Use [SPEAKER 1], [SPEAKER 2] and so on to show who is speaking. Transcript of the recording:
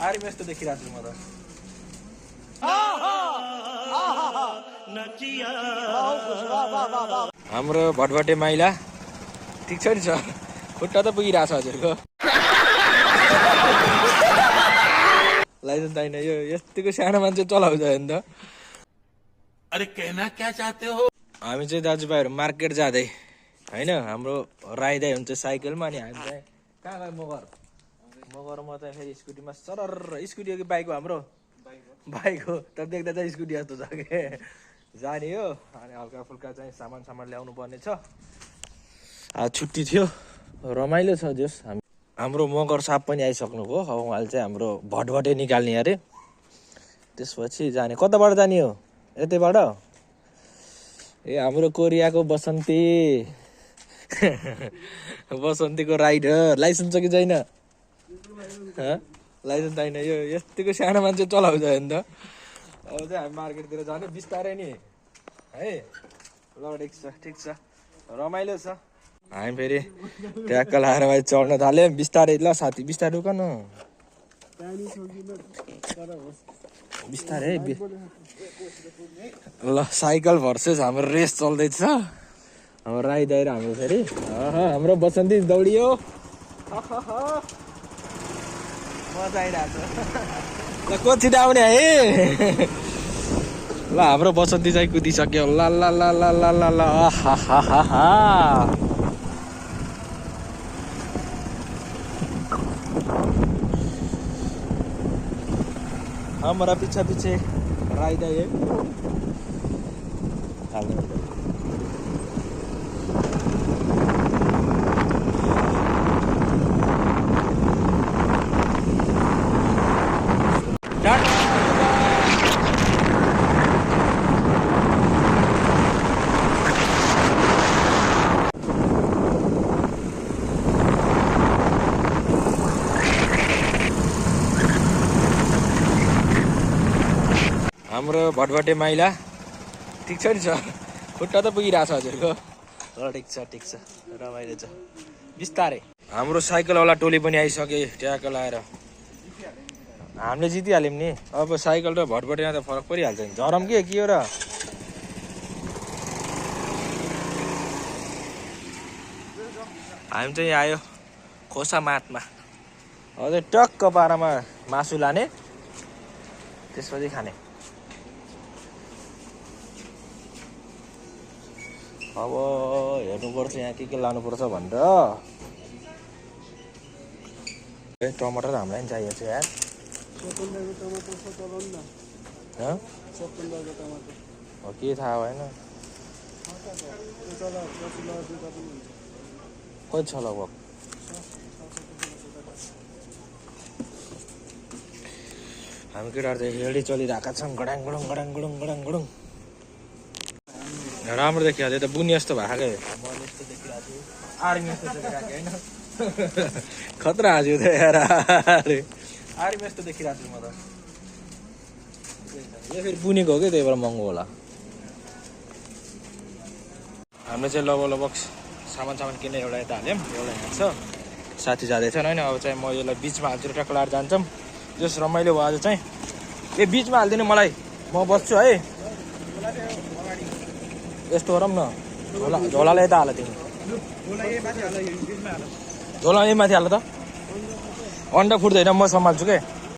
[SPEAKER 1] Army जस्तो देखिरहेको छु म त। हाम्रो भटभटे माइला ठिक छ नि सर? खुट्टा त पुगिरहेछ हजुरको। लाइसेन्स छैन यो यतिको सानो मान्छे चलाउँछ नि त।
[SPEAKER 2] अरे कहना क्या चाहते हो?
[SPEAKER 1] हामी चाहिँ दाजुभाइहरू मार्केट जाँदै होइन, हाम्रो राई दाइ हुन्छ साइकलमा, अनि हामी चाहिँ कहाँ गयो मगरमा चाहिँ फेरि स्कुटीमा सरर। स्कुटी हो कि बाइक हो हाम्रो? बाइक हो त, देख्दा चाहिँ स्कुटी जस्तो छ कि जाने हो। अनि हल्का फुल्का चाहिँ सामान ल्याउनु पर्ने छ। आज छुट्टी थियो, रमाइलो छ जोस्। हाम्रो मगर साहब पनि आइसक्नु भयो। अब उहाँले चाहिँ हाम्रो भटभटे निकाल्ने अरे, त्यसपछि जाने। कताबाट जाने हो? यतैबाट? ए हाम्रो कोरियाको बसन्ती बसन्तीको राइडर। लाइसेन्स छ कि छैन? लाइसेन्स छैन यो यतिको सानो मान्छे चलाउँछ नि त। अब चाहिँ हामी मार्केटतिर जाने बिस्तारै नि है। ल ठिक छ रमाइलो छ। हामी फेरि ट्याक्क लाएर भाइ चढ्न थाल्यो बिस्तारै। ल साथी बिस्तारै उकान बिस्तारै। ल साइकल भर्सेस हाम्रो रेस चल्दैछ। हाम्रो राई दाइ र हाम्रो फेरि हाम्रो बसन्ती दौडियो। मजा आइरहेको छ। ल को छिटो आउने है? ल हाम्रो बसन्ती चाहिँ कुदिसक्यो। ल ल ल ल ल ल ल हमारा पीछे पीछे राई दाइ है। हाम्रो भटभटे माइला ठिक छ नि सर? खुट्टा त पुगिरहेछ हजुरको। ल ठिक छ रमाइलो छ बिस्तारै। हाम्रो साइकलवाला टोली पनि आइसके ट्याक्क लाएर। हामीले जितिहाल्यौँ नि। अब साइकल र भटभटेमा त फरक परिहाल्छ नि। झरम के हो र? हामी चाहिँ आयो खोसा माथमा। अझै टक्क पारामा मासु लाने, त्यसपछि खाने। अब हेर्नुपर्छ यहाँ के लानुपर्छ भनेर। टमाटर हामीलाई पनि चाहिएको छ यार। हो के थाहा भएन। कति छ लगभग? हामी केटाहरू चाहिँ हेडी चलिरहेका छौँ। गडाङ गुडुङ गडाङ गुडुङ गडाङ गुडुङ। राम्रो देखिरहेको थियो त, बुनी जस्तो भएको क्या। मैले यस्तो देखिरहेको छु, आर्मी जस्तो देखिरहेको होइन? खतरा हाँस्यो त यार। आर्मी जस्तो देखिरहेको छु म त। यो फेरि बुनेको हो कि त्यही भएर महँगो होला। हामीले चाहिँ लगभग सामान किन्ने एउटा यता हाल्यौँ, एउटा यहाँ छ। साथी जाँदैछन् होइन। अब चाहिँ म यसलाई बिचमा हाल्छु, ट्रक लाएर जान्छौँ। जस रमाइलो भयो आज चाहिँ। ए बिचमा हालिदिनु मलाई, म बस्छु है। यस्तो गरौँ न, झोलालाई यता हाल तिमी। झोला यही माथि हाल त। अन्डा फुट्दैन, म सम्हाल्छु के।